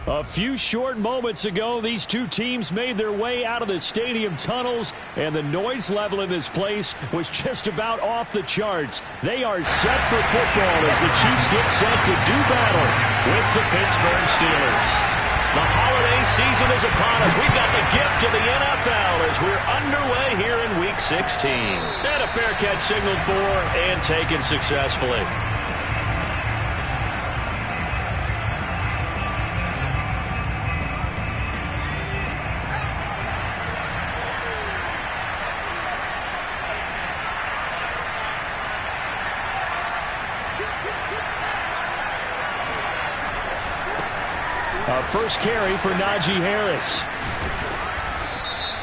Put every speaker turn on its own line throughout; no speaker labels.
A few short moments ago, these two teams made their way out of the stadium tunnels, and the noise level in this place was just about off the charts. They are set for football as the Chiefs get set to do battle with the Pittsburgh Steelers. The holiday season is upon us. We've got the gift of the NFL as we're underway here in Week 16. And a fair catch signaled for and taken successfully. First carry for Najee Harris.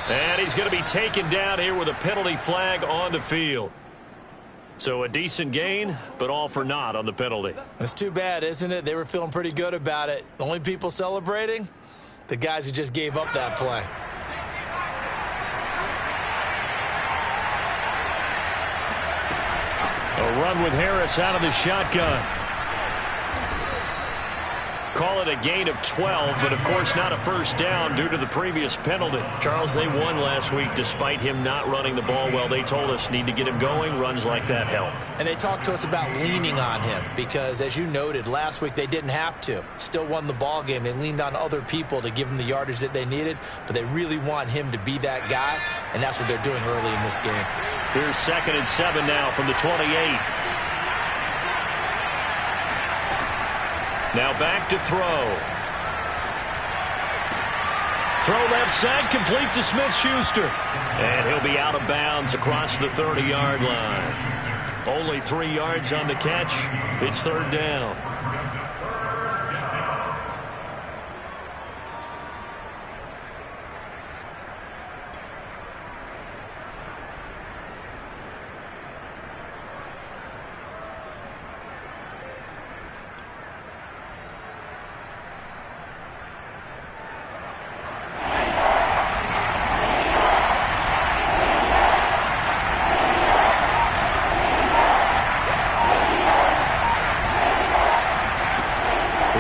And he's going to be taken down here with a penalty flag on the field. So a decent gain, but all for naught on the penalty.
It's too bad, isn't it? They were feeling pretty good about it. The only people celebrating? The guys who just gave up that play.
A run with Harris out of the shotgun. Call it a gain of 12, but of course not a first down due to the previous penalty. Charles, they won last week despite him not running the ball well. They told us need to get him going. Runs like that help.
And they talked to us about leaning on him because, as you noted, last week they didn't have to. Still won the ball game. They leaned on other people to give them the yardage that they needed, but they really want him to be that guy, and that's what they're doing early in this game.
Here's 2nd and 7 now from the 28. Now back to throw. Throw left side, complete to Smith-Schuster. And he'll be out of bounds across the 30-yard line. Only 3 yards on the catch. It's 3rd down.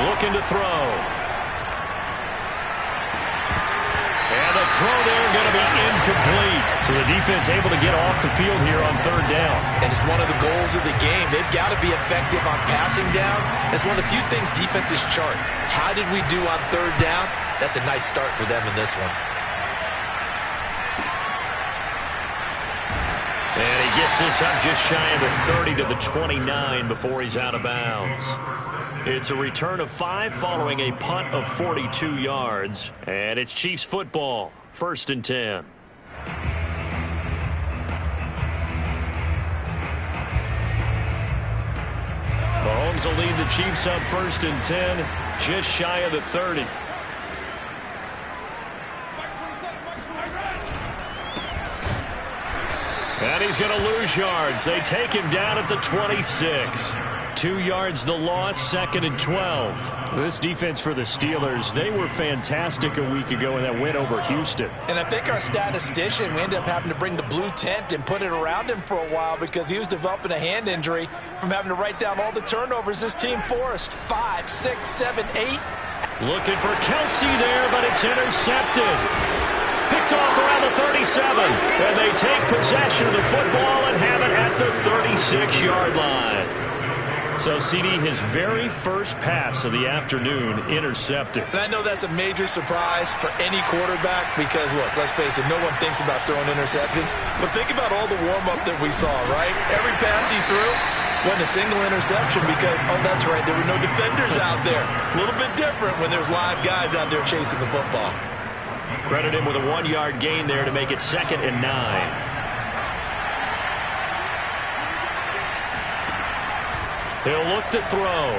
Looking to throw. And the throw there going to be incomplete. So the defense able to get off the field here on 3rd down.
And it's one of the goals of the game. They've got to be effective on passing downs. It's one of the few things defenses chart. How did we do on 3rd down? That's a nice start for them in this one.
And he gets this up just shy of the 30 to the 29 before he's out of bounds. It's a return of 5 following a punt of 42 yards. And it's Chiefs football, 1st and 10. Mahomes will lead the Chiefs up 1st and 10, just shy of the 30. And he's going to lose yards. They take him down at the 26. 2 yards the loss, 2nd and 12. This defense for the Steelers, they were fantastic a week ago in that win over Houston.
And I think our statistician, we ended up having to bring the blue tent and put it around him for a while because he was developing a hand injury from having to write down all the turnovers this team forced. 5, 6, 7, 8.
Looking for Kelsey there, but it's intercepted. Picked off around the 37. And they take possession of the football and have it at the 36-yard line. So, CD, his very first pass of the afternoon intercepted.
And I know that's a major surprise for any quarterback because, look, let's face it, no one thinks about throwing interceptions. But think about all the warm-up that we saw, right? Every pass he threw wasn't a single interception because, oh, that's right, there were no defenders out there. A little bit different when there's live guys out there chasing the football.
Credit him with a 1-yard gain there to make it 2nd and 9. He'll look to throw.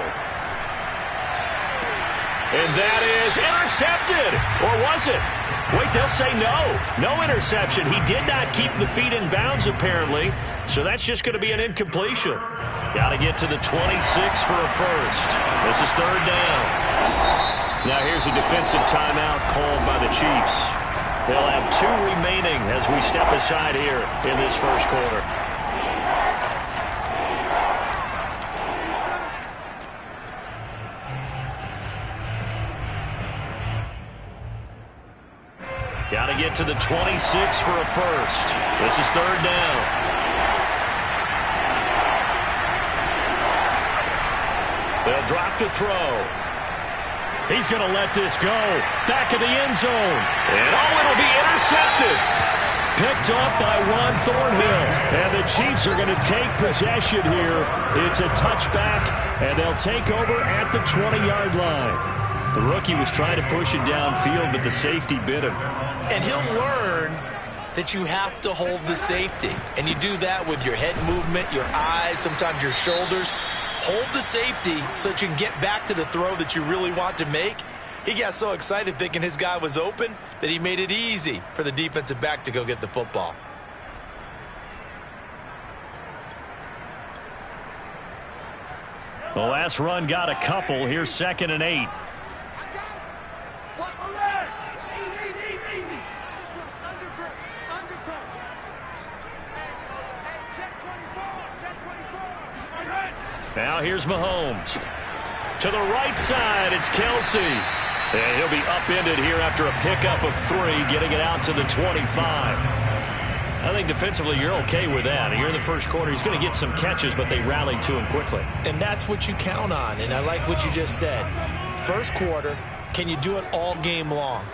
And that is intercepted. Or was it? Wait, they'll say no. No interception. He did not keep the feet in bounds, apparently. So that's just going to be an incompletion. Got to get to the 26 for a first. This is 3rd down. Now here's a defensive timeout called by the Chiefs. They'll have 2 remaining as we step aside here in this first quarter. Got to get to the 26 for a first. This is third down. They'll drop to throw. He's going to let this go. Back of the end zone. And it'll be intercepted. Picked off by Juan Thornhill. And the Chiefs are going to take possession here. It's a touchback, and they'll take over at the 20-yard line. The rookie was trying to push it downfield, but the safety bit him.
And he'll learn that you have to hold the safety. And you do that with your head movement, your eyes, sometimes your shoulders. Hold the safety so that you can get back to the throw that you really want to make. He got so excited thinking his guy was open that he made it easy for the defensive back to go get the football.
The last run got a couple. Here's 2nd and 8. Now here's Mahomes. To the right side, it's Kelsey. And he'll be upended here after a pickup of 3, getting it out to the 25. I think defensively you're okay with that. Here in the first quarter, he's going to get some catches, but they rallied to him quickly.
And that's what you count on, and I like what you just said. First quarter, can you do it all game long?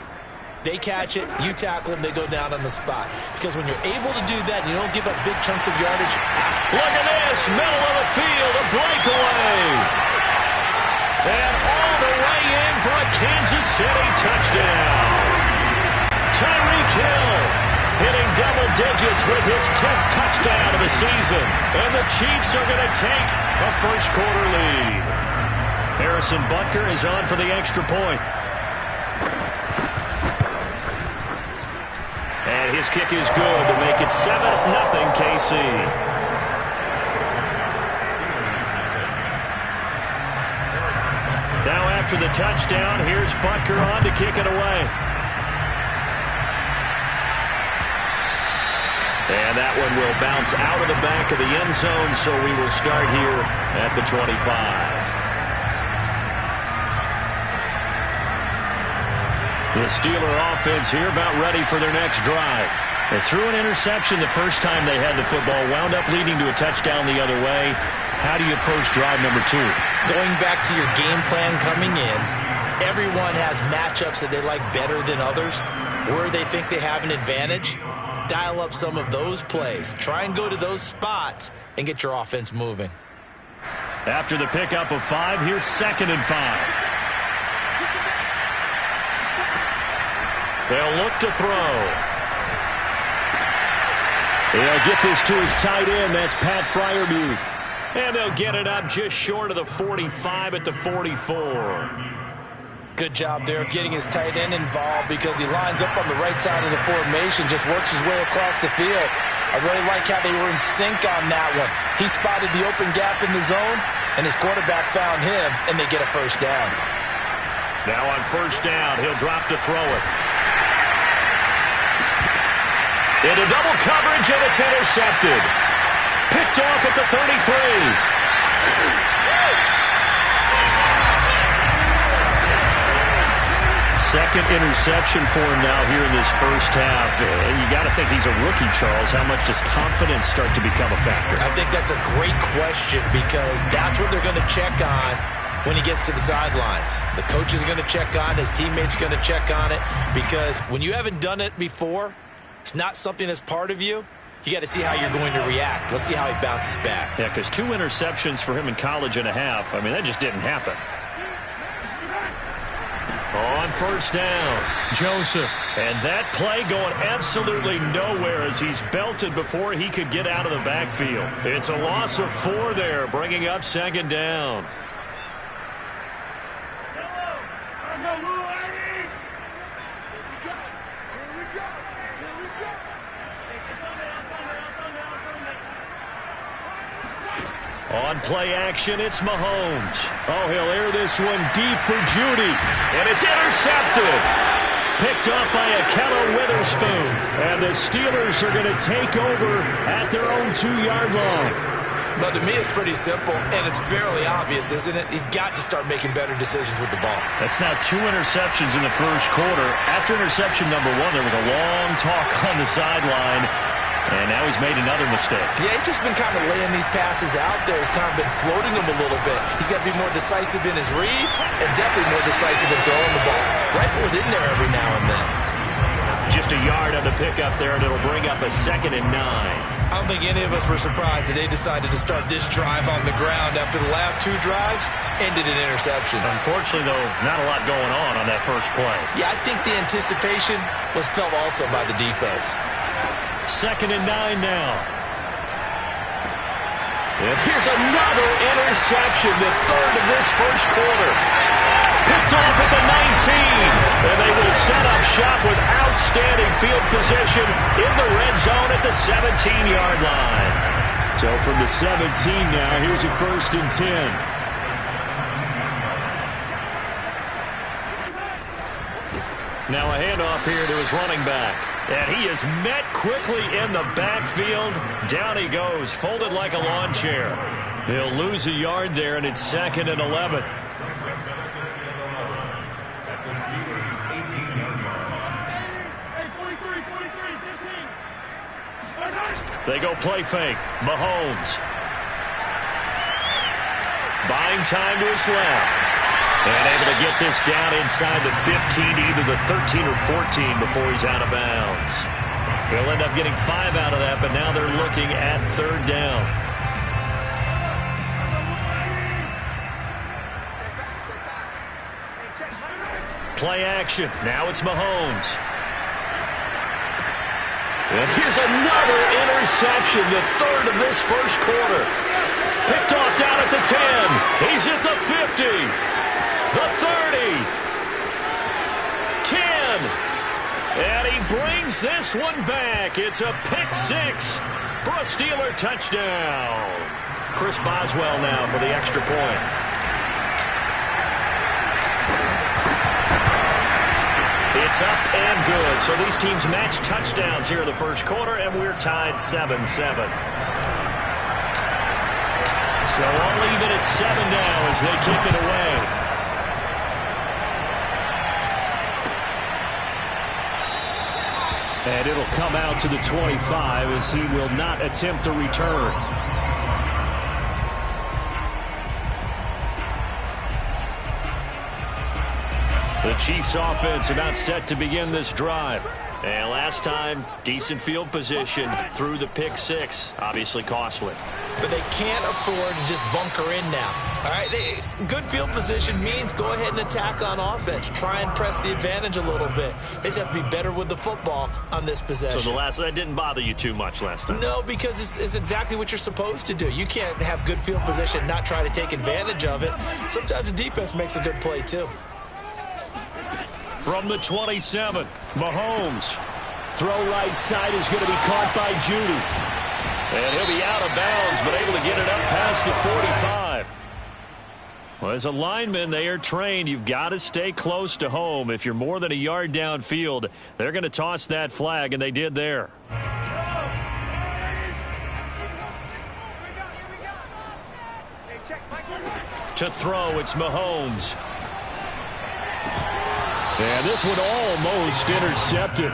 They catch it, you tackle them, they go down on the spot. Because when you're able to do that, and you don't give up big chunks of yardage.
Look at this, middle of the field, a breakaway. And all the way in for a Kansas City touchdown. Tyreek Hill hitting double digits with his 10th touchdown of the season. And the Chiefs are going to take a first quarter lead. Harrison Butker is on for the extra point. And his kick is good to make it 7-0 KC. Now after the touchdown, here's Butker on to kick it away. And that one will bounce out of the back of the end zone, so we will start here at the 25. The Steeler offense here about ready for their next drive. They threw an interception the first time they had the football, wound up leading to a touchdown the other way. How do you approach drive number 2?
Going back to your game plan coming in, everyone has matchups that they like better than others. Where they think they have an advantage, dial up some of those plays. Try and go to those spots and get your offense moving.
After the pickup of 5, here's 2nd and 5. They'll look to throw. They'll get this to his tight end. That's Pat Freiermuth. And they'll get it up just short of the 45 at the 44.
Good job there of getting his tight end involved because he lines up on the right side of the formation, just works his way across the field. I really like how they were in sync on that one. He spotted the open gap in the zone, and his quarterback found him, and they get a first down.
Now on first down, he'll drop to throw it. Into double coverage, and it's intercepted. Picked off at the 33. Second interception for him now here in this first half. And you got to think he's a rookie, Charles. How much does confidence start to become a factor?
I think that's a great question because that's what they're going to check on when he gets to the sidelines. The coach is going to check on, his teammates are going to check on it because when you haven't done it before, it's not something that's part of you. You got to see how you're going to react. Let's see how he bounces back.
Yeah, because 2 interceptions for him in college and a half. I mean, that just didn't happen. On first down, Joseph. And that play going absolutely nowhere as he's belted before he could get out of the backfield. It's a loss of 4 there, bringing up 2nd down. On play action, it's Mahomes. Oh, he'll air this one deep for Judy. And it's intercepted. Picked up by Halow Witherspoon. And the Steelers are going to take over at their own 2-yard line.
But to me, it's pretty simple, and it's fairly obvious, isn't it? He's got to start making better decisions with the ball.
That's now 2 interceptions in the first quarter. After interception number 1, there was a long talk on the sideline, and now he's made another mistake. Yeah, he's just been kind of laying these passes out there. He's kind of been floating them a little bit. He's got to be more decisive in his reads and definitely more decisive in throwing the ball. Rifle it in there every now and then. Just a yard on the pickup there, and it'll bring up a 2nd and 9.
I don't think any of us were surprised that they decided to start this drive on the ground after the last 2 drives ended in interceptions.
Unfortunately, though, not a lot going on that first play.
Yeah, I think the anticipation was felt also by the defense.
2nd and 9 now. And here's another interception, the 3rd of this first quarter. Picked off at the 19, and they will set up shop with outstanding field position in the red zone at the 17-yard line. So from the 17 now, here's a 1st and 10. Now a handoff here to his running back. And he is met quickly in the backfield. Down he goes, folded like a lawn chair. He'll lose a yard there, and it's 2nd and 11. They go play fake. Mahomes. Buying time to his left. And able to get this down inside the 15, either the 13 or 14 before he's out of bounds. They'll end up getting 5 out of that, but now they're looking at 3rd down. Play action. Now it's Mahomes. And here's another interception, the 3rd of this first quarter. Picked off down at the 10. He's at the 50. The 30. 10. And he brings this one back. It's a pick 6 for a Steeler touchdown. Chris Boswell now for the extra point. It's up and good. So these teams match touchdowns here in the first quarter, and we're tied 7-7. So all even at 7 now as they kick it away. And it'll come out to the 25 as he will not attempt a return. The Chiefs offense about set to begin this drive. And last time, decent field position through the pick 6. Obviously costly.
But they can't afford to just bunker in now. All right, good field position means go ahead and attack on offense. Try and press the advantage a little bit. They just have to be better with the football on this possession.
So that didn't bother you too much last time?
No, because it's exactly what you're supposed to do. You can't have good field position and not try to take advantage of it. Sometimes the defense makes a good play too.
From the 27, Mahomes. Throw right side is going to be caught by Judy. And he'll be out of bounds, but able to get it up past the 45. Well, as a lineman, they are trained. You've got to stay close to home. If you're more than a yard downfield, they're going to toss that flag, and they did there. To throw, it's Mahomes. And this one almost intercepted.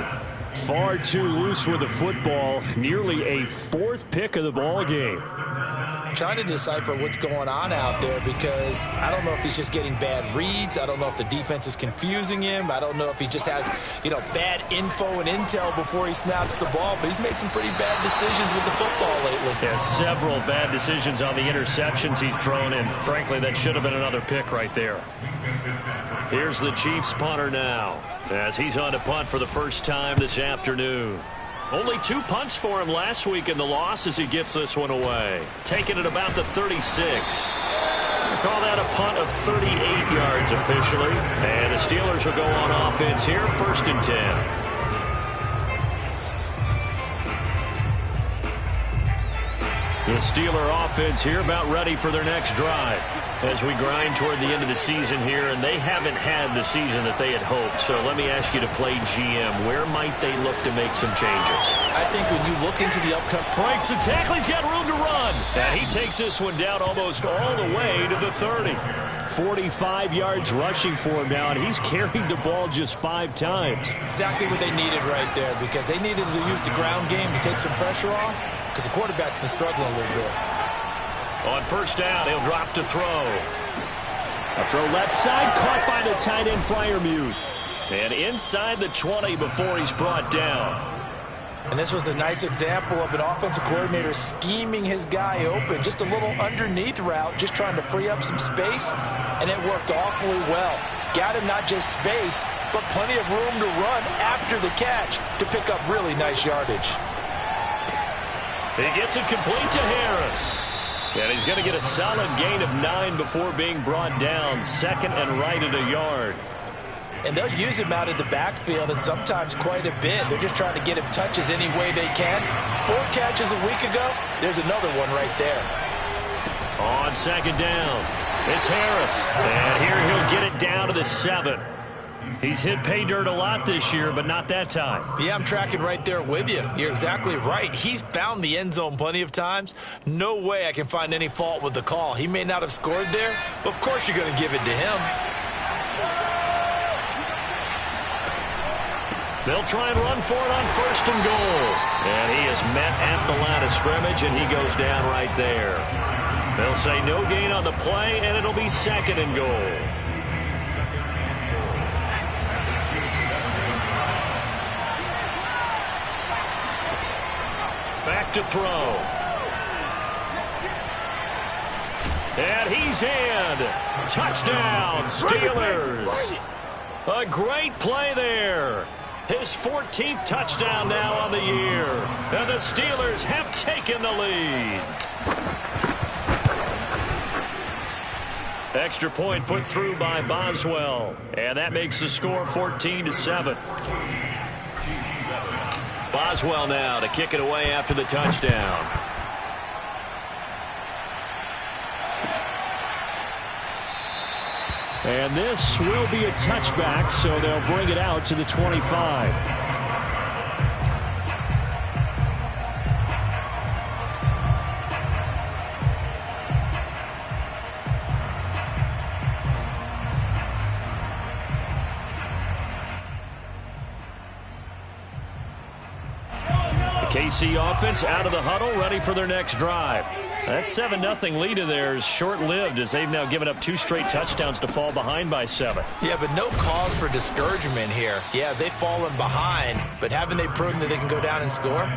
Far too loose with the football. Nearly a 4th pick of the ball game.
I'm trying to decipher what's going on out there because I don't know if he's just getting bad reads. I don't know if the defense is confusing him. I don't know if he just has, bad info and intel before he snaps the ball. But he's made some pretty bad decisions with the football lately.
Yeah, several bad decisions on the interceptions he's thrown, and frankly, that should have been another pick right there. Here's the Chiefs punter now as he's on to punt for the first time this afternoon. Only 2 punts for him last week in the loss as he gets this one away. Taking it about the 36. We call that a punt of 38 yards officially. And the Steelers will go on offense here, 1st and 10. The Steeler offense here about ready for their next drive as we grind toward the end of the season here, and they haven't had the season that they had hoped. So let me ask you to play GM. Where might they look to make some changes?
I think when you look into the upcoming...
Breaks the tackle. He's got room to run. And he takes this one down almost all the way to the 30. 45 yards rushing for him now, and he's carried the ball just 5 times.
Exactly what they needed right there, because they needed to use the ground game to take some pressure off, because the quarterback's been struggling a little bit.
On first down, he'll drop to throw. A throw left side, caught by the tight end Freiermuth. And inside the 20 before he's brought down.
And this was a nice example of an offensive coordinator scheming his guy open. Just a little underneath route, just trying to free up some space, and it worked awfully well. Got him not just space, but plenty of room to run after the catch to pick up really nice yardage.
He gets it complete to Harris. And he's going to get a solid gain of 9 before being brought down. Second and right at a yard.
And they'll use him out of the backfield, and sometimes quite a bit. They're just trying to get him touches any way they can. 4 catches a week ago. There's another one right there.
On second down, it's Harris. And here he'll get it down to the 7. He's hit pay dirt a lot this year, but not that time.
Yeah, I'm tracking right there with you. You're exactly right. He's found the end zone plenty of times. No way I can find any fault with the call. He may not have scored there, but of course you're going to give it to him.
They'll try and run for it on first and goal. And he is met at the line of scrimmage, and he goes down right there. They'll say no gain on the play, and it'll be second and goal. Back to throw. And he's in. Touchdown, Steelers. A great play there. His 14th touchdown now on the year. And the Steelers have taken the lead. Extra point put through by Boswell. And that makes the score 14-7. Boswell now to kick it away after the touchdown. And this will be a touchback, so they'll bring it out to the 25. KC offense out of the huddle, ready for their next drive. That 7-0 lead of theirs short-lived as they've now given up 2 straight touchdowns to fall behind by 7.
Yeah, but no cause for discouragement here. Yeah, they've fallen behind, but haven't they proven that they can go down and score?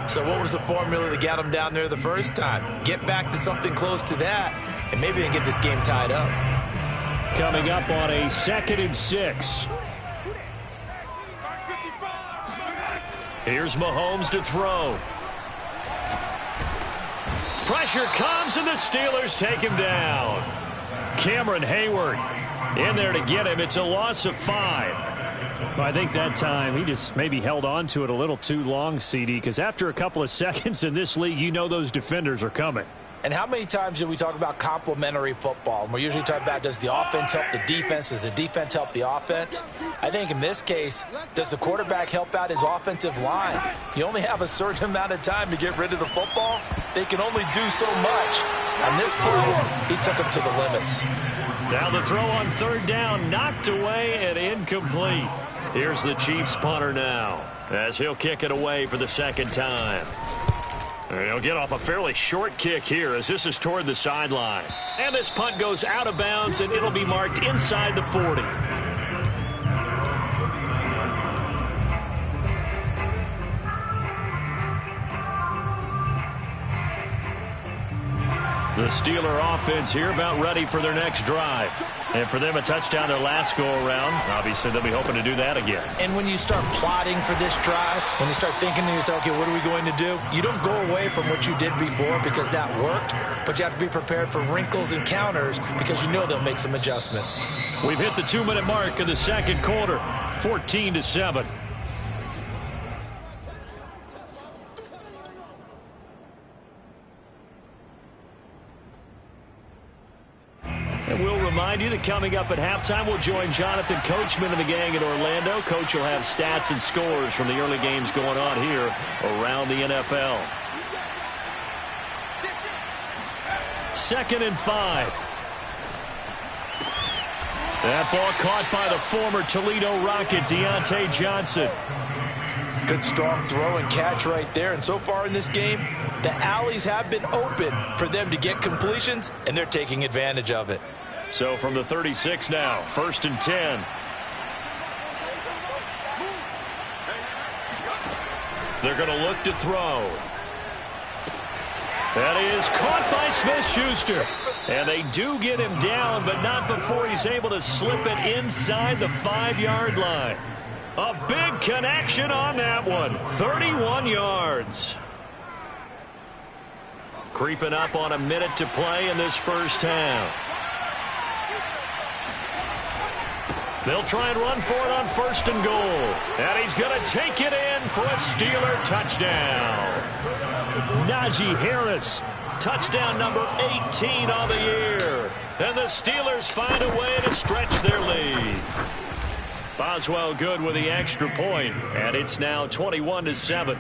So what was the formula that got them down there the first time? Get back to something close to that, and maybe they can get this game tied up.
Coming up on a 2nd and 6. Here's Mahomes to throw. Pressure comes, and the Steelers take him down. Cameron Hayward in there to get him. It's a loss of 5. Well, I think that time he just maybe held on to it a little too long, CD, because after a couple of seconds in this league, you know those defenders are coming.
And how many times do we talk about complementary football? And we're usually talking about, does the offense help the defense? Does the defense help the offense? I think in this case, does the quarterback help out his offensive line? You only have a certain amount of time to get rid of the football. They can only do so much. On this play, he took him to the limits.
Now the throw on 3rd down, knocked away and incomplete. Here's the Chiefs punter now as he'll kick it away for the 2nd time. He'll get off a fairly short kick here as this is toward the sideline. And this punt goes out of bounds, and it'll be marked inside the 40. The Steeler offense here about ready for their next drive. And for them, a touchdown their last go-around. Obviously, they'll be hoping to do that again.
And when you start plotting for this drive, when you start thinking to yourself, okay, what are we going to do? You don't go away from what you did before because that worked, but you have to be prepared for wrinkles and counters because you know they'll make some adjustments.
We've hit the 2-minute mark of the 2nd quarter, 14-7. remind you that coming up at halftime, we'll join Jonathan Coachman and the gang in Orlando. Coach will have stats and scores from the early games going on here around the NFL. 2nd and 5. That ball caught by the former Toledo Rocket, Deontay Johnson.
Good strong throw and catch right there. And so far in this game, the alleys have been open for them to get completions, and they're taking advantage of it.
So from the 36 now, 1st and 10. They're going to look to throw. That is caught by Smith-Schuster. And they do get him down, but not before he's able to slip it inside the 5-yard line. A big connection on that one. 31 yards. Creeping up on a minute to play in this first half. They'll try and run for it on 1st and goal. And he's going to take it in for a Steeler touchdown. Najee Harris, touchdown number 18 on the year. And the Steelers find a way to stretch their lead. Boswell good with the extra point, and it's now 21-7.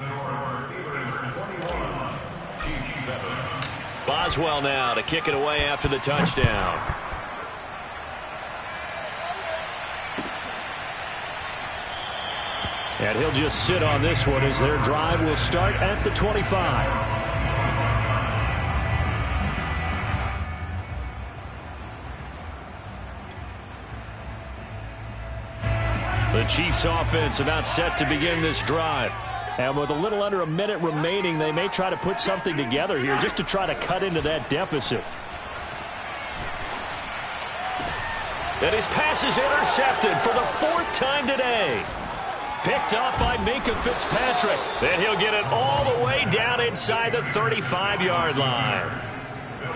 Boswell now to kick it away after the touchdown. And he'll just sit on this one as their drive will start at the 25. The Chiefs offense about set to begin this drive. And with a little under a minute remaining, they may try to put something together here just to try to cut into that deficit. And his pass is intercepted for the 4th time today. Picked off by Minkah Fitzpatrick. Then he'll get it all the way down inside the 35-yard line.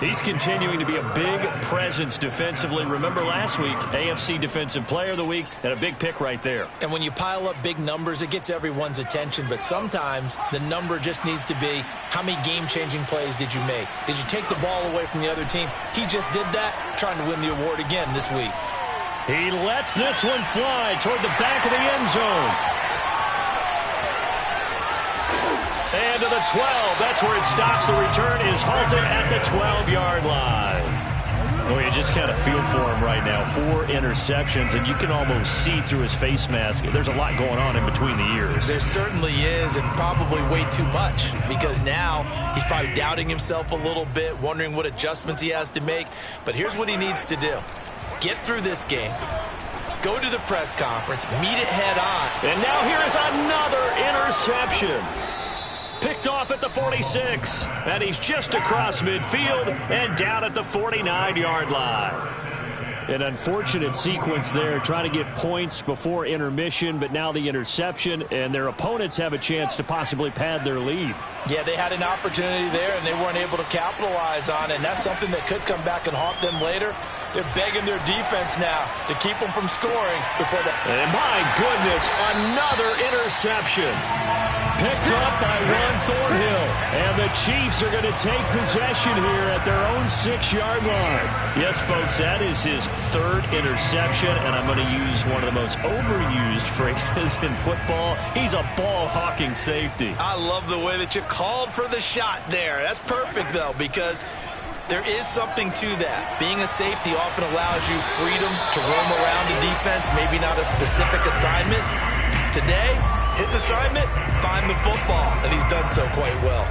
He's continuing to be a big presence defensively. Remember last week, AFC Defensive Player of the Week, and a big pick right there.
And when you pile up big numbers, it gets everyone's attention. But sometimes the number just needs to be, how many game-changing plays did you make? Did you take the ball away from the other team? He just did that, trying to win the award again this week.
He lets this one fly toward the back of the end zone. And to the 12. That's where it stops. The return is halted at the 12-yard line. Well, you just kind of feel for him right now. 4 interceptions, and you can almost see through his face mask. There's a lot going on in between the ears.
There certainly is, and probably way too much, because now he's probably doubting himself a little bit, wondering what adjustments he has to make. But here's what he needs to do. Get through this game. Go to the press conference. Meet it head on.
And now here is another interception. Picked off at the 46, and he's just across midfield and down at the 49-yard line. An unfortunate sequence there, trying to get points before intermission, but now the interception, and their opponents have a chance to possibly pad their lead.
Yeah, they had an opportunity there, and they weren't able to capitalize on it, and that's something that could come back and haunt them later. They're begging their defense now to keep them from scoring before that.
And my goodness, another interception. Picked up by Juan Thornhill. And the Chiefs are going to take possession here at their own 6-yard line. Yes, folks, that is his 3rd interception, and I'm going to use one of the most overused phrases in football. He's a ball-hawking safety.
I love the way that you called for the shot there. That's perfect, though, because there is something to that. Being a safety often allows you freedom to roam around the defense, maybe not a specific assignment. Today, his assignment, find the football, and he's done so quite well.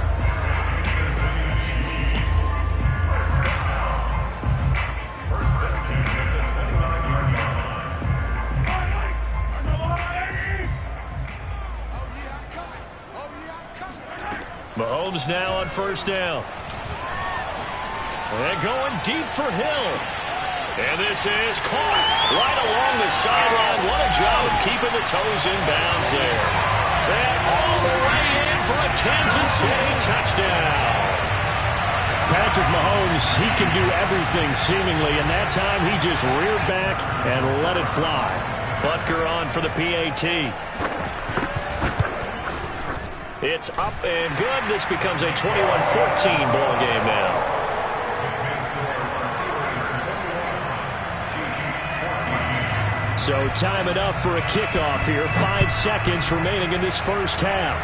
Mahomes now on 1st down. And going deep for Hill. And this is caught right along the sideline. What a job of keeping the toes in bounds there. And all the way in for a Kansas City touchdown. Patrick Mahomes, he can do everything seemingly, and that time he just reared back and let it fly. Butker on for the PAT. It's up and good. This becomes a 21-14 ball game now. So time enough for a kickoff here. 5 seconds remaining in this first half.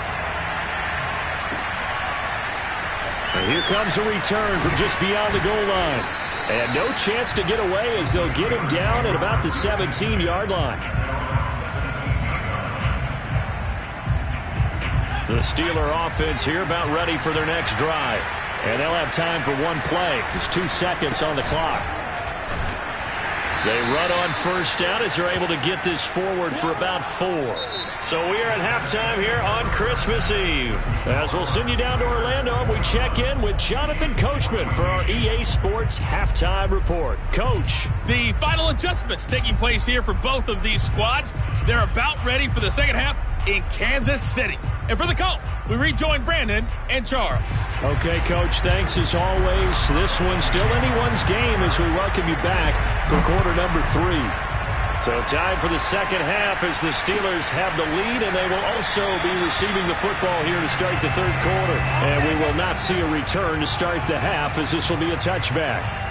And here comes a return from just beyond the goal line. And no chance to get away as they'll get him down at about the 17-yard line. The Steeler offense here about ready for their next drive. And they'll have time for one play. There's 2 seconds on the clock. They run on first down as they're able to get this forward for about 4. So we are at halftime here on Christmas Eve. As we'll send you down to Orlando, and we check in with Jonathan Coachman for our EA Sports Halftime Report. Coach.
The final adjustments taking place here for both of these squads. They're about ready for the second half in Kansas City. And for the call, we rejoin Brandon and Charles.
Okay, Coach, thanks as always. This one's still anyone's game as we welcome you back for quarter number 3. So time for the second half as the Steelers have the lead, and they will also be receiving the football here to start the third quarter. And we will not see a return to start the half as this will be a touchback.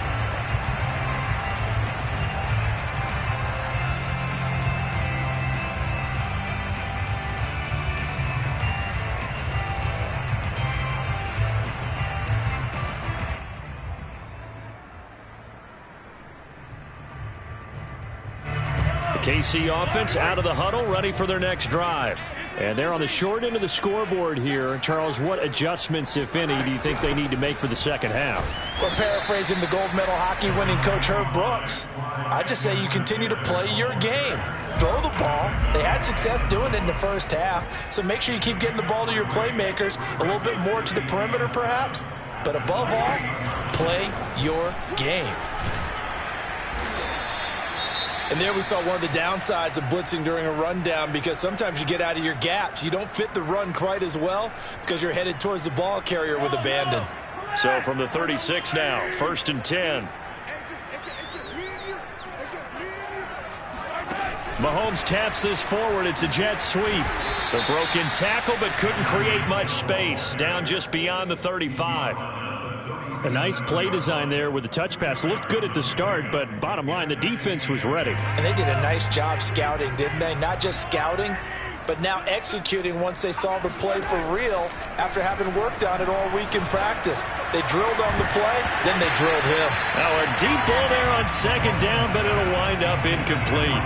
KC offense out of the huddle, ready for their next drive. And they're on the short end of the scoreboard here. Charles, what adjustments, if any, do you think they need to make for the second half?
Well, paraphrasing the gold medal hockey winning coach Herb Brooks, I just say you continue to play your game. Throw the ball. They had success doing it in the first half, so make sure you keep getting the ball to your playmakers, a little bit more to the perimeter perhaps, but above all, play your game. And there we saw one of the downsides of blitzing during a rundown, because sometimes you get out of your gaps. You don't fit the run quite as well because you're headed towards the ball carrier with abandon.
So from the 36 now, 1st and 10. Mahomes taps this forward. It's a jet sweep. The broken tackle, but couldn't create much space. Down just beyond the 35. A nice play design there with the touch pass. Looked good at the start, but bottom line, the defense was ready.
And they did a nice job scouting, didn't they? Not just scouting, but now executing once they saw the play for real after having worked on it all week in practice. They drilled on the play, then they drilled him.
Now a deep ball there on second down, but it'll wind up incomplete.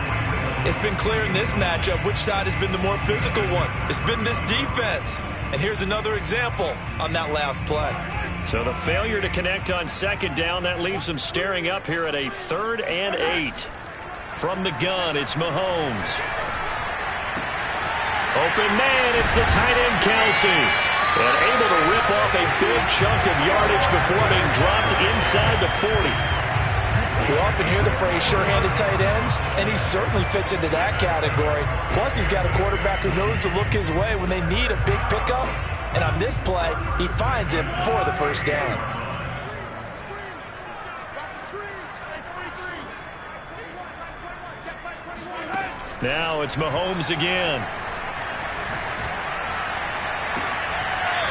It's been clear in this matchup which side has been the more physical one. It's been this defense. And here's another example on that last play.
So the failure to connect on second down, that leaves them staring up here at a 3rd and 8. From the gun, it's Mahomes. Open man, it's the tight end Kelsey. And able to rip off a big chunk of yardage before being dropped inside the 40.
We often hear the phrase sure-handed tight ends, and he certainly fits into that category. Plus, he's got a quarterback who knows to look his way when they need a big pickup. And on this play, he finds him for the first down.
Now it's Mahomes again.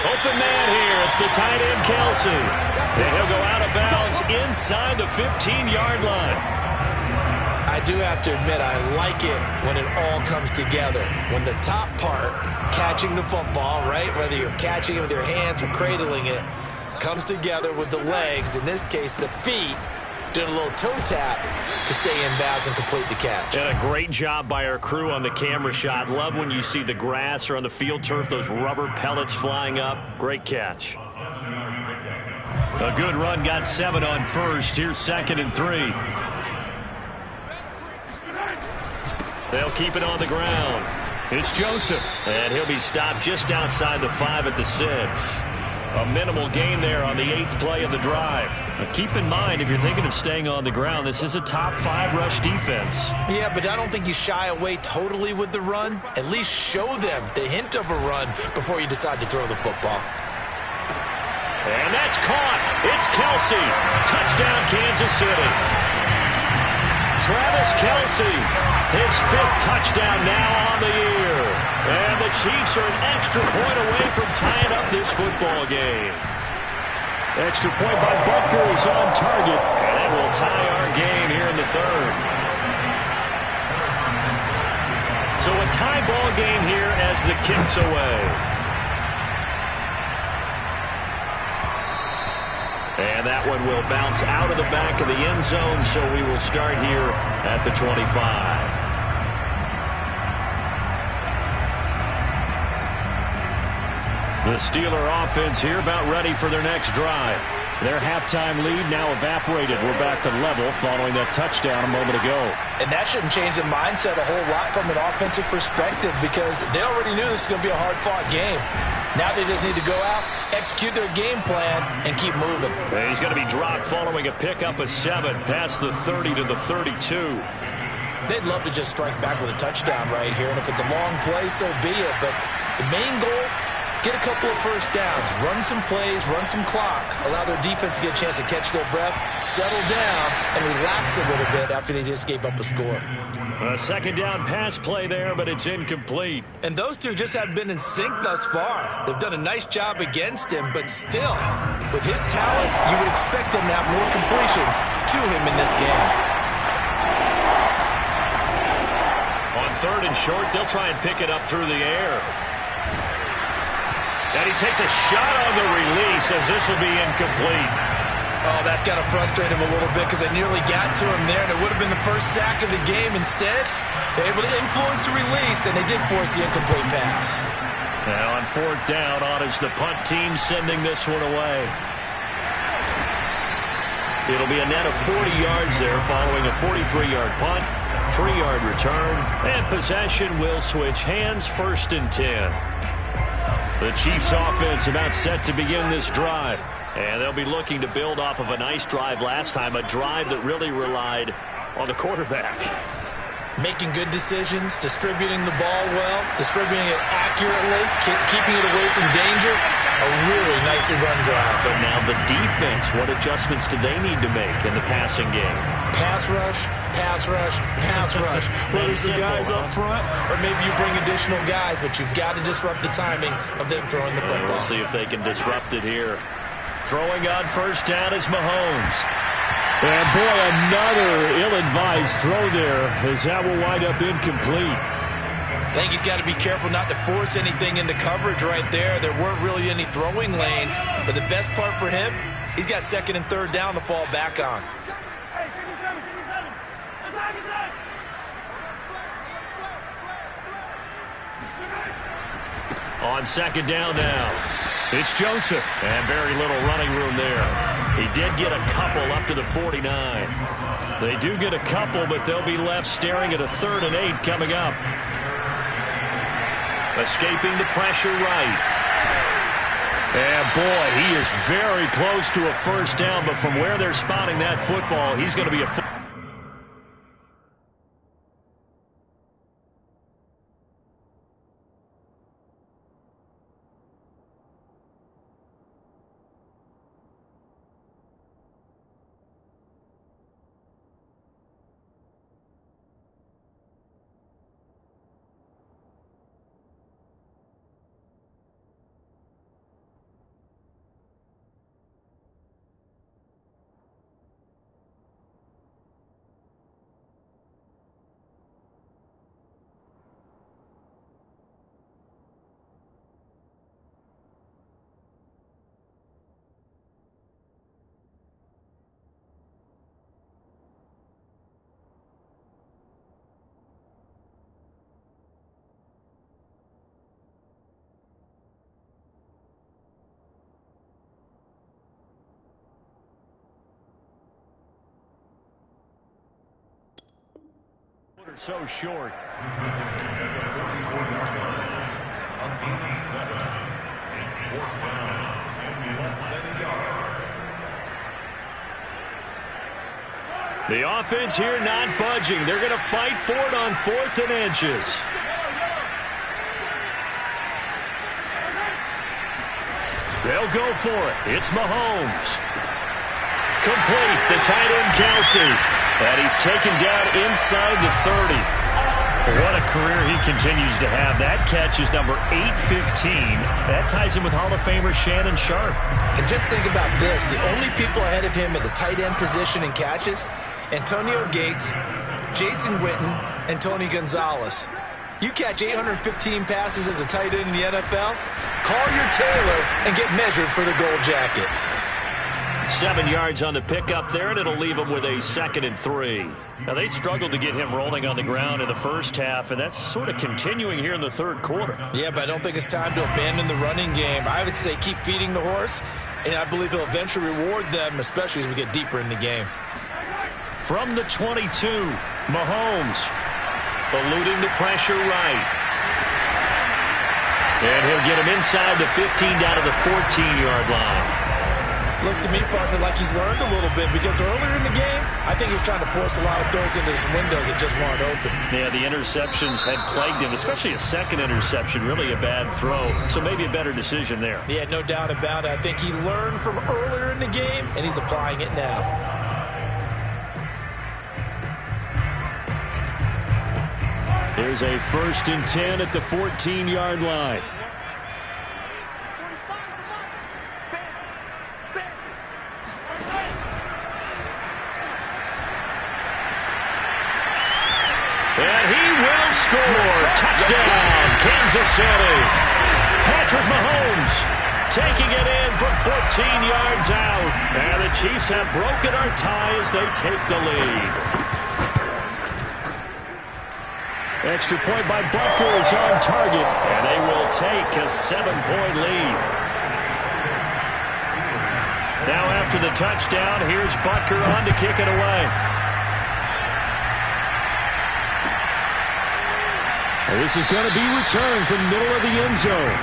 Open man here. It's the tight end Kelsey. And he'll go out of bounds inside the 15-yard line.
I do have to admit, I like it when it all comes together. When the top part, catching the football, right, whether you're catching it with your hands or cradling it, comes together with the legs, in this case the feet, doing a little toe tap to stay in bounds and complete the catch.
And a great job by our crew on the camera shot. Love when you see the grass or on the field turf, those rubber pellets flying up. Great catch. A good run, got 7 on first. Here's 2nd and 3. They'll keep it on the ground. It's Joseph. And he'll be stopped just outside the 5 at the 6. A minimal gain there on the 8th play of the drive. But keep in mind, if you're thinking of staying on the ground, this is a top 5 rush defense.
Yeah, but I don't think you shy away totally with the run. At least show them the hint of a run before you decide to throw the football.
And that's caught. It's Kelsey. Touchdown, Kansas City. Travis Kelsey, his 5th touchdown now on the year. And the Chiefs are an extra point away from tying up this football game. Extra point by Butker is on target, and that will tie our game here in the 3rd. So a tie ball game here as the kick's away. And that one will bounce out of the back of the end zone, so we will start here at the 25. The Steeler offense here about ready for their next drive. Their halftime lead now evaporated. We're back to level following that touchdown a moment ago.
And that shouldn't change the mindset a whole lot from an offensive perspective because they already knew this was going to be a hard-fought game. Now they just need to go out, execute their game plan, and keep moving.
And he's going to be dropped following a pickup of 7 past the 30 to the 32.
They'd love to just strike back with a touchdown right here, and if it's a long play, so be it. But the main goal, get a couple of first downs, run some plays, run some clock, allow their defense to get a chance to catch their breath, settle down, and relax a little bit after they just gave up a score.
A second down pass play there, but it's incomplete.
And those two just haven't been in sync thus far. They've done a nice job against him, but still, with his talent, you would expect them to have more completions to him in this game.
On 3rd and short, they'll try and pick it up through the air. And he takes a shot on the release as this will be incomplete.
Oh, that's got to frustrate him a little bit because they nearly got to him there, and it would have been the first sack of the game. Instead, they're able to influence the release, and they did force the incomplete pass.
Now on 4th down, on is the punt team sending this one away. It'll be a net of 40 yards there following a 43-yard punt, 3-yard return, and possession will switch hands 1st and 10. The Chiefs offense about set to begin this drive. And they'll be looking to build off of a nice drive last time, a drive that really relied on the quarterback.
Making good decisions, distributing the ball well, distributing it accurately, keeping it away from danger. A really nicely run drive.
But now the defense, what adjustments do they need to make in the passing game?
Pass rush, pass rush, pass rush. Whether it's the guys up front or maybe you bring additional guys, but you've got to disrupt the timing of them throwing the football.
We'll see if they can disrupt it here. Throwing on 1st down is Mahomes. And boy, another ill-advised throw there as that will wind up incomplete.
I think he's got to be careful not to force anything into coverage right there. There weren't really any throwing lanes, but the best part for him, he's got 2nd and 3rd down to fall back on.
On 2nd down now. It's Joseph, and very little running room there. He did get a couple up to the 49. They do get a couple, but they'll be left staring at a 3rd and 8 coming up. Escaping the pressure right. And boy, he is very close to a 1st down, but from where they're spotting that football, he's going to be a so short. The offense here not budging. They're going to fight for it on 4th and inches. They'll go for it. It's Mahomes. Complete. The tight end, Kelsey. And he's taken down inside the 30. What a career he continues to have. That catch is number 815. That ties him with Hall of Famer Shannon Sharp.
And just think about this. The only people ahead of him at the tight end position in catches, Antonio Gates, Jason Witten, and Tony Gonzalez. You catch 815 passes as a tight end in the NFL, call your tailor and get measured for the gold jacket.
7 yards on the pickup there, and it'll leave them with a 2nd and 3. Now, they struggled to get him rolling on the ground in the first half, and that's sort of continuing here in the third quarter.
Yeah, but I don't think it's time to abandon the running game. I would say keep feeding the horse, and I believe he'll eventually reward them, especially as we get deeper in the game.
From the 22, Mahomes eluding the pressure right. And he'll get him inside the 15 down to the 14-yard line.
Looks to me, partner, like he's learned a little bit because earlier in the game, I think he was trying to force a lot of throws into some windows that just weren't open.
Yeah, the interceptions had plagued him, especially a second interception, really a bad throw. So maybe a better decision there.
Yeah, no doubt about it. I think he learned from earlier in the game, and he's applying it now.
Here's a 1st and 10 at the 14-yard line. And he will score. Touchdown, Kansas City. Patrick Mahomes taking it in from 14 yards out. And the Chiefs have broken our tie as they take the lead. Extra point by Butker is on target, and they will take a 7-point lead. Now after the touchdown, here's Butker on to kick it away. And this is going to be returned from middle of the end zone.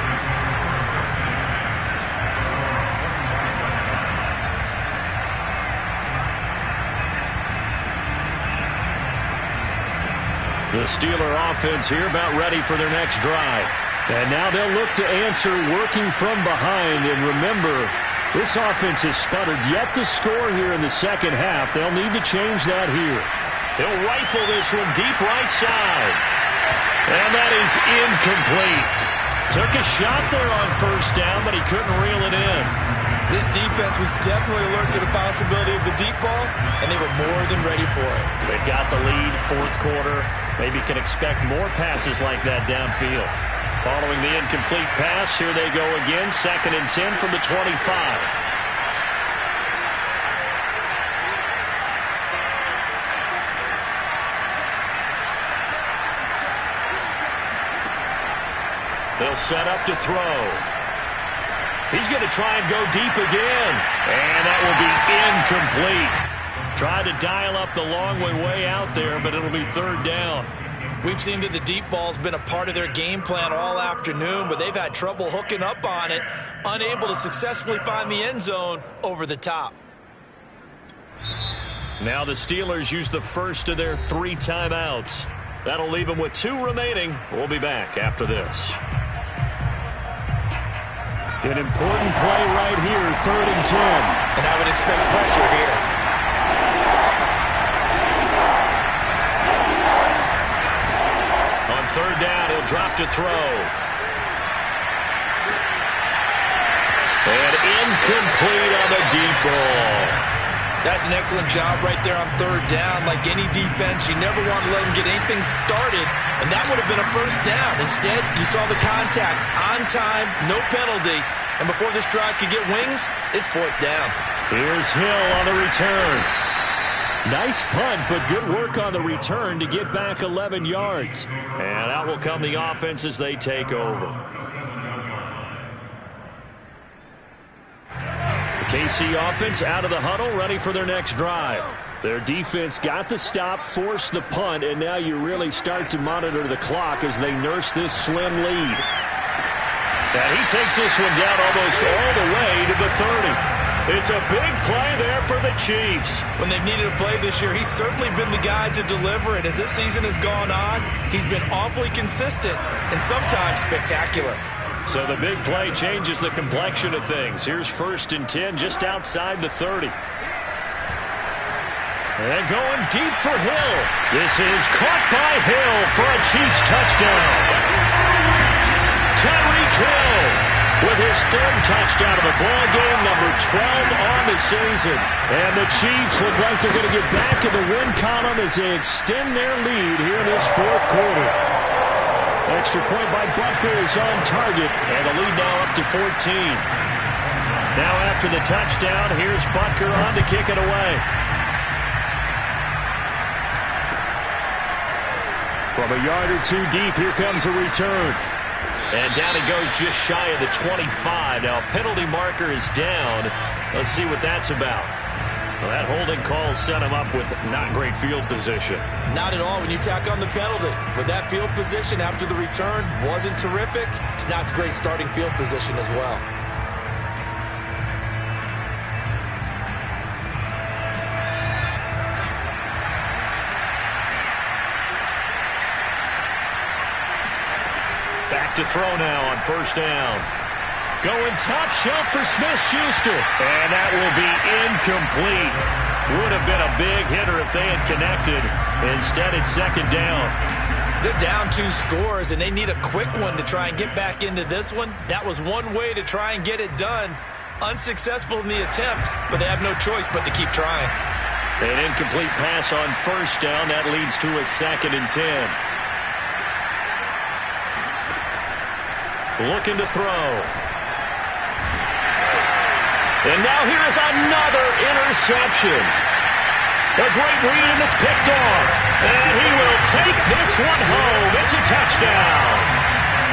The Steeler offense here about ready for their next drive. And now they'll look to answer working from behind. And remember, this offense has sputtered yet to score here in the second half. They'll need to change that here. He'll rifle this one deep right side. And that is incomplete. Took a shot there on 1st down, but he couldn't reel it in.
This defense was definitely alert to the possibility of the deep ball, and they were more than ready for it.
They've got the lead, 4th quarter. Maybe can expect more passes like that downfield. Following the incomplete pass, here they go again. 2nd and 10 from the 25. They'll set up to throw. He's going to try and go deep again. And that will be incomplete. Try to dial up the long way out there, but it'll be 3rd down.
We've seen that the deep ball's been a part of their game plan all afternoon, but they've had trouble hooking up on it, unable to successfully find the end zone over the top.
Now the Steelers use the first of their 3 timeouts. That'll leave them with 2 remaining. We'll be back after this. An important play right here, 3rd and 10.
And I would expect pressure here.
On 3rd down, he'll drop to throw. And incomplete on the deep ball.
That's an excellent job right there on 3rd down. Like any defense, you never want to let them get anything started, and that would have been a 1st down. Instead, you saw the contact on time, no penalty, and before this drive could get wings, it's 4th down.
Here's Hill on the return. Nice punt, but good work on the return to get back 11 yards. And out will come the offense as they take over. KC offense out of the huddle, ready for their next drive. Their defense got the stop, forced the punt, and now you really start to monitor the clock as they nurse this slim lead. And he takes this one down almost all the way to the 30. It's a big play there for the Chiefs.
When they've needed a play this year, he's certainly been the guy to deliver it. As this season has gone on, he's been awfully consistent and sometimes spectacular.
So the big play changes the complexion of things. Here's 1st and 10 just outside the 30. And going deep for Hill. This is caught by Hill for a Chiefs touchdown. Tyreek Hill with his 3rd touchdown of the ball game, number 12 on the season. And the Chiefs look like they're going to get back in the win column as they extend their lead here in this 4th quarter. Extra point by Butker is on target, and the lead now up to 14. Now after the touchdown, here's Butker on to kick it away. From a yard or two deep, here comes a return. And down it goes just shy of the 25. Now penalty marker is down. Let's see what that's about. Well, that holding call set him up with not great field position.
Not at all when you tack on the penalty. With that field position after the return wasn't terrific. It's not great starting field position as well.
Back to throw now on first down. Going top shelf for Smith-Schuster. And that will be incomplete. Would have been a big hitter if they had connected. Instead, it's second down.
They're down 2 scores, and they need a quick one to try and get back into this one. That was one way to try and get it done. Unsuccessful in the attempt, but they have no choice but to keep trying.
An incomplete pass on first down. That leads to a 2nd and 10. Looking to throw. And now here is another interception. A great read, and it's picked off. And he will take this one home. It's a touchdown.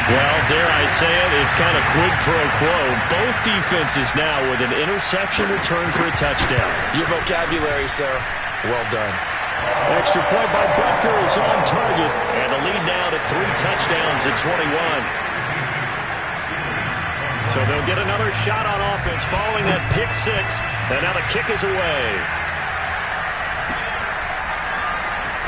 Well, dare I say it, it's kind of quid pro quo. Both defenses now with an interception return for a touchdown.
Your vocabulary, sir. Well done.
Extra point by Butker is on target. And the lead now to 3 touchdowns at 21. So they'll get another shot on offense following that pick 6. And now the kick is away.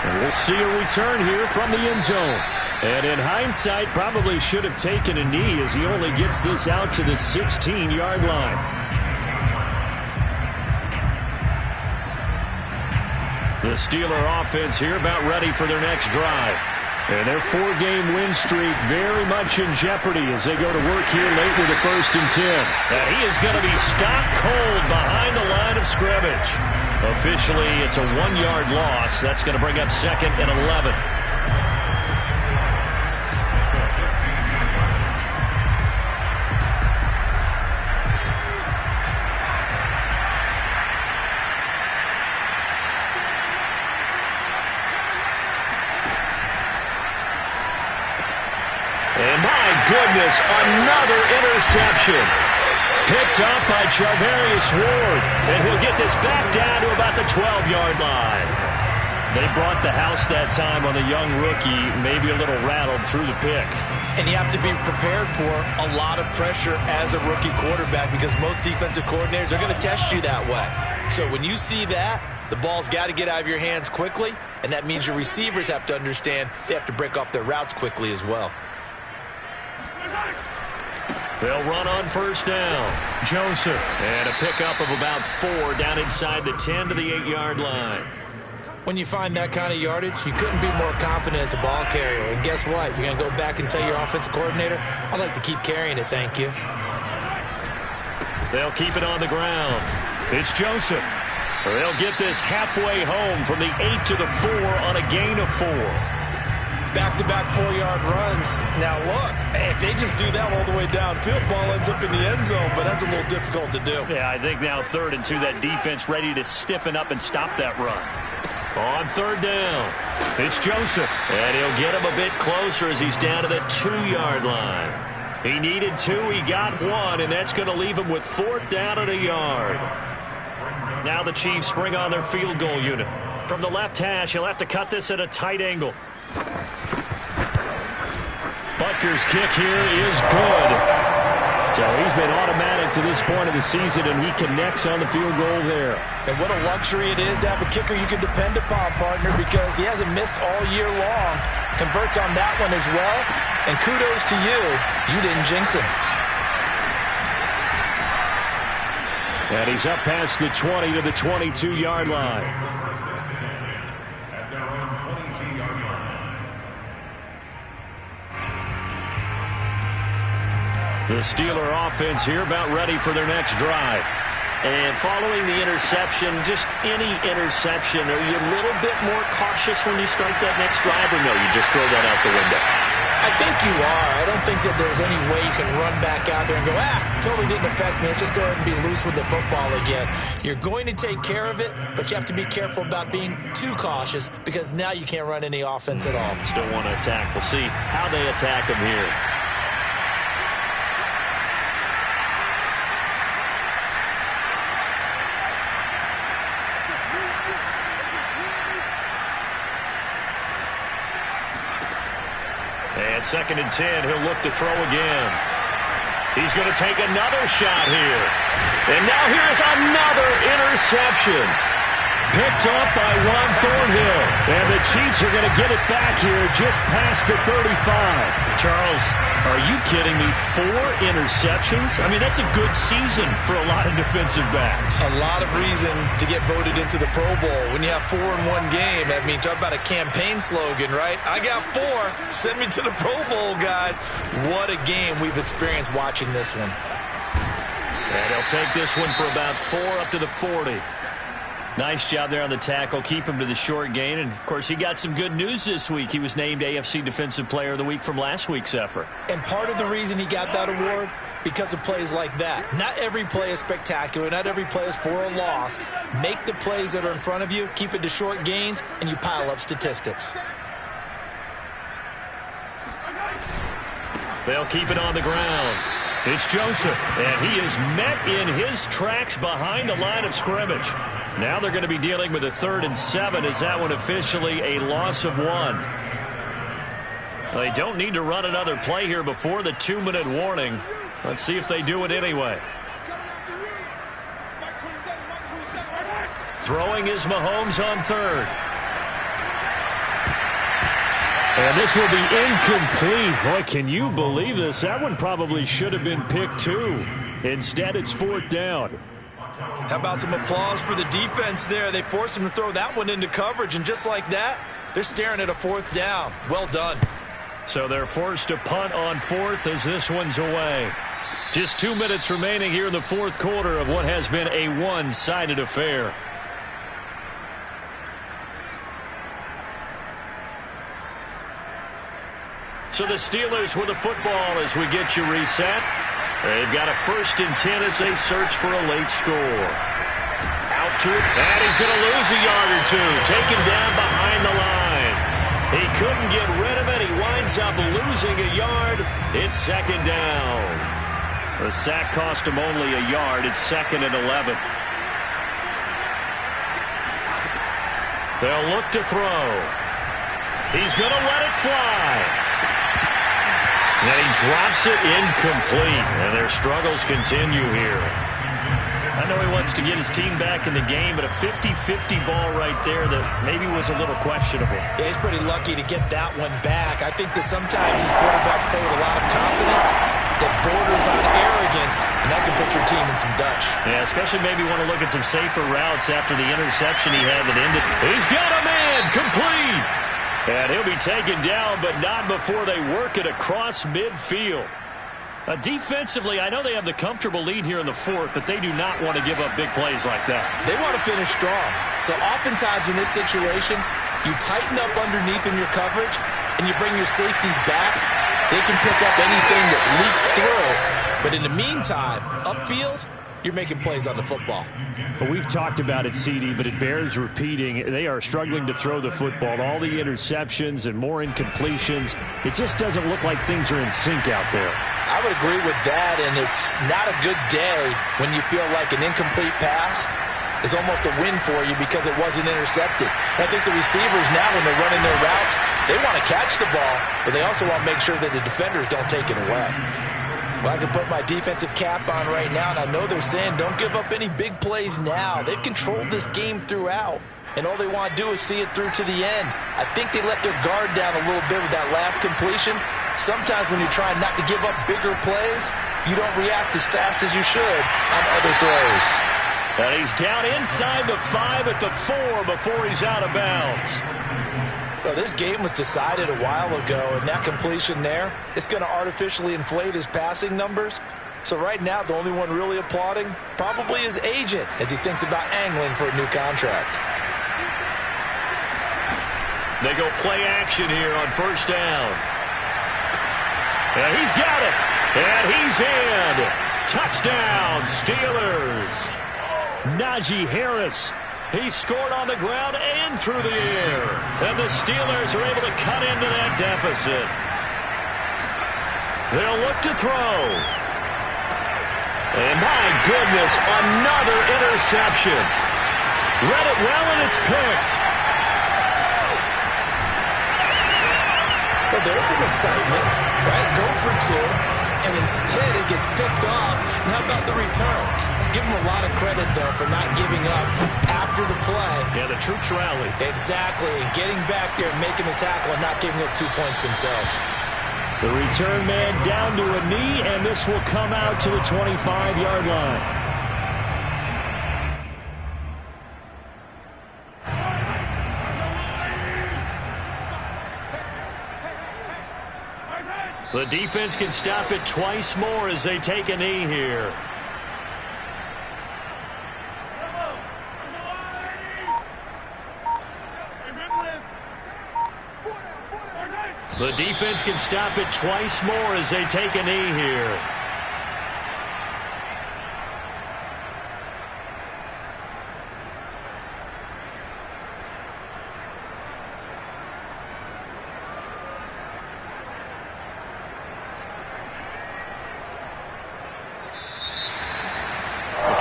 And we'll see a return here from the end zone. And in hindsight, probably should have taken a knee as he only gets this out to the 16-yard line. The Steeler offense here about ready for their next drive. And their 4-game win streak very much in jeopardy as they go to work here late with a 1st and 10. And he is going to be stopped cold behind the line of scrimmage. Officially, it's a 1-yard loss. That's going to bring up 2nd and 11. And my goodness, another interception. Picked up by Charvarius Ward. And he'll get this back down to about the 12-yard line. They brought the house that time on the young rookie, maybe a little rattled through the pick.
And you have to be prepared for a lot of pressure as a rookie quarterback because most defensive coordinators are going to test you that way. So when you see that, the ball's got to get out of your hands quickly, and that means your receivers have to understand they have to break off their routes quickly as well.
They'll run on first down. Joseph. And a pickup of about 4 down inside the 10 to the 8-yard line.
When you find that kind of yardage, you couldn't be more confident as a ball carrier. And guess what? You're going to go back and tell your offensive coordinator, I'd like to keep carrying it, thank you.
They'll keep it on the ground. It's Joseph. They'll get this halfway home from the 8 to the 4 on a gain of 4.
Back-to-back 4-yard runs. Now, look, if they just do that all the way downfield, ball ends up in the end zone, but that's a little difficult to do.
Yeah, I think now 3rd and 2, that defense ready to stiffen up and stop that run. On 3rd down, it's Joseph, and he'll get him a bit closer as he's down to the 2-yard line. He needed 2, he got 1, and that's going to leave him with 4th down and a yard. Now the Chiefs bring on their field goal unit. From the left hash, he'll have to cut this at a tight angle. Butker's kick here is good. So he's been automatic to this point of the season, and he connects on the field goal there.
And what a luxury it is to have a kicker you can depend upon, partner, because he hasn't missed all year long. Converts on that one as well. And kudos to you. You didn't jinx him.
And he's up past the 20 to the 22-yard line. The Steeler offense here about ready for their next drive. And following the interception, just any interception, are you a little bit more cautious when you start that next drive, or no, you just throw that out the window?
I think you are. I don't think that there's any way you can run back out there and go, totally didn't affect me. Let's just go ahead and be loose with the football again. You're going to take care of it, but you have to be careful about being too cautious because now you can't run any offense at all.
Still want to attack. We'll see how they attack him here. And 2nd and 10, he'll look to throw again. He's going to take another shot here. And now here's another interception. Picked off by Juan Thornhill. And the Chiefs are going to get it back here just past the 35. Charles, are you kidding me? 4 interceptions? I mean, that's a good season for a lot of defensive backs.
A lot of reason to get voted into the Pro Bowl. When you have 4 in one game, I mean, talk about a campaign slogan, right? I got 4. Send me to the Pro Bowl, guys. What a game we've experienced watching this one.
And he'll take this one for about 4 up to the 40. Nice job there on the tackle. Keep him to the short gain. And, of course, he got some good news this week. He was named AFC Defensive Player of the Week from last week's effort.
And part of the reason he got that award, because of plays like that. Not every play is spectacular. Not every play is for a loss. Make the plays that are in front of you, keep it to short gains, and you pile up statistics.
They'll keep it on the ground. It's Joseph, and he is met in his tracks behind the line of scrimmage. Now they're going to be dealing with a 3rd and 7. Is that one officially a loss of 1? They don't need to run another play here before the 2-minute warning. Let's see if they do it anyway. Throwing is Mahomes on 3rd. And this will be incomplete. Boy, can you believe this? That one probably should have been picked too. Instead, it's 4th down.
How about some applause for the defense there? They forced him to throw that one into coverage, and just like that, they're staring at a 4th down. Well done.
So they're forced to punt on 4th as this one's away. Just 2 minutes remaining here in the 4th quarter of what has been a one-sided affair. So the Steelers with the football as we get you reset. They've got a 1st and 10 as they search for a late score. Out to it, and he's going to lose a yard or 2. Taken down behind the line. He couldn't get rid of it. He winds up losing a yard. It's 2nd down. The sack cost him only a yard. It's 2nd and 11. They'll look to throw. He's going to let it fly. And he drops it incomplete. And their struggles continue here. I know he wants to get his team back in the game, but a 50-50 ball right there that maybe was a little questionable.
Yeah, he's pretty lucky to get that one back. I think that sometimes these quarterbacks play with a lot of confidence that borders on arrogance, and that can put your team in some Dutch.
Yeah, especially maybe want to look at some safer routes after the interception he had that ended. He's got a man complete. And he'll be taken down, but not before they work it across midfield. Defensively, I know they have the comfortable lead here in the 4th, but they do not want to give up big plays like that.
They want to finish strong. So oftentimes in this situation, you tighten up underneath in your coverage, and you bring your safeties back. They can pick up anything that leaks through. But in the meantime, upfield, you're making plays on the football.
Well, we've talked about it, CD, but it bears repeating. They are struggling to throw the football. All the interceptions and more incompletions. It just doesn't look like things are in sync out there.
I would agree with that, and it's not a good day when you feel like an incomplete pass is almost a win for you because it wasn't intercepted. And I think the receivers now, when they're running their routes, they want to catch the ball, but they also want to make sure that the defenders don't take it away. Well, I can put my defensive cap on right now, and I know they're saying don't give up any big plays now. They've controlled this game throughout, and all they want to do is see it through to the end. I think they let their guard down a little bit with that last completion. Sometimes when you're trying not to give up bigger plays, you don't react as fast as you should on other throws.
And he's down inside the 5 at the 4 before he's out of bounds.
Well, this game was decided a while ago, and that completion there, it's going to artificially inflate his passing numbers. So right now, the only one really applauding probably his agent as he thinks about angling for a new contract.
They go play action here on 1st down. And he's got it. And he's in. Touchdown, Steelers. Najee Harris. He scored on the ground and through the air. And the Steelers are able to cut into that deficit. They'll look to throw. And my goodness, another interception. Read it well, and it's picked.
Well, there's some excitement, right? Go for two, and instead it gets picked off. And how about the return? Give them a lot of credit, though, for not giving up after the play.
Yeah, the troops rallied.
Exactly, and getting back there and making the tackle and not giving up 2 points themselves.
The return man down to a knee, and this will come out to the 25-yard line. The defense can stop it twice more as they take a knee here. The defense can stop it twice more as they take a knee here.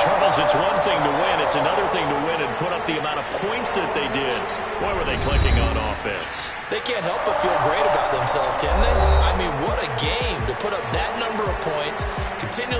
Charles, it's one thing to win. It's another thing to win and put up the amount of points that they did. Boy, were they clicking on offense.
They can't help but feel great about themselves, can they? I mean, what a game to put up that number of points, continually